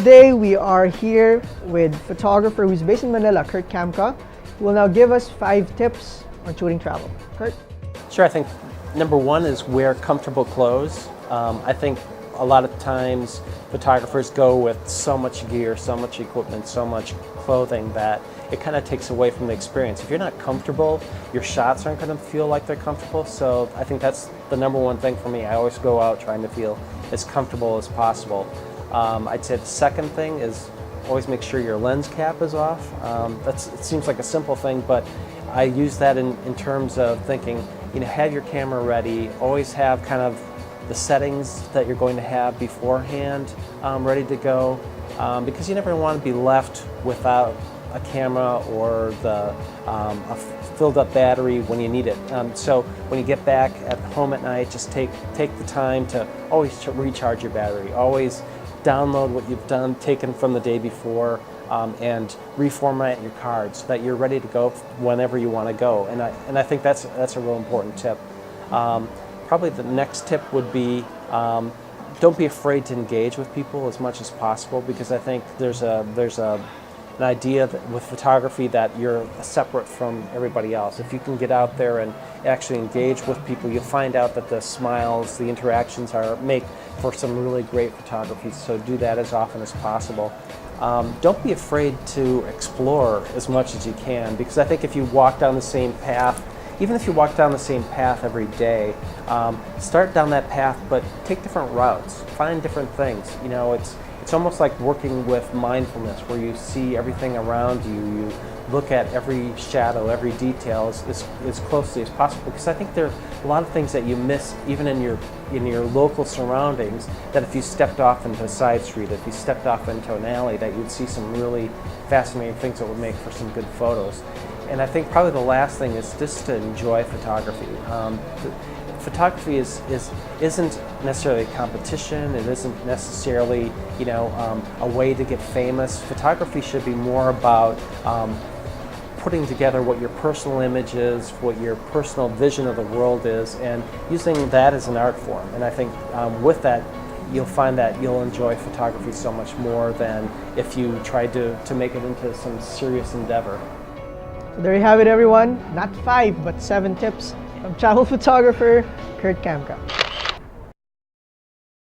today we are here with photographer who's based in Manila, Kamka, who will now give us 5 tips on shooting travel. Kurt? Sure, I think number one is wear comfortable clothes. I think a lot of times photographers go with so much gear, so much equipment, so much clothing that it kind of takes away from the experience. If you're not comfortable, your shots aren't going to feel like they're comfortable. So I think that's the number one thing for me. I always go out trying to feel as comfortable as possible. I'd say the second thing is always make sure your lens cap is off. It seems like a simple thing, but I use that in terms of thinking, have your camera ready, always have kind of the settings that you're going to have beforehand ready to go, because you never want to be left without a camera or a filled up battery when you need it. So when you get back at home at night, just take the time to always recharge your battery. Always download what you've taken from the day before, and reformat your card so that you're ready to go whenever you want to go. And I think that's a real important tip. Probably the next tip would be don't be afraid to engage with people as much as possible, because I think there's an idea with photography that you're separate from everybody else. If you can get out there and actually engage with people, you'll find out that the smiles, the interactions make for some really great photography, so do that as often as possible. Don't be afraid to explore as much as you can, because I think if you walk down the same path, even if you walk down the same path every day, start down that path, but take different routes, find different things. It's almost like working with mindfulness, where you see everything around you, you look at every shadow, every detail as closely as possible, because I think there are a lot of things that you miss even in your local surroundings, that if you stepped off into a side street, if you stepped off into an alley, that you'd see some really fascinating things that would make for some good photos. And I think probably the last thing is just to enjoy photography. Photography isn't necessarily a competition. It isn't necessarily a way to get famous. Photography should be more about putting together what your personal image is, what your personal vision of the world is, and using that as an art form. And I think with that, you'll find that you'll enjoy photography so much more than if you tried to make it into some serious endeavor. So there you have it, everyone. Not 5, but 7 tips from travel photographer Kamka.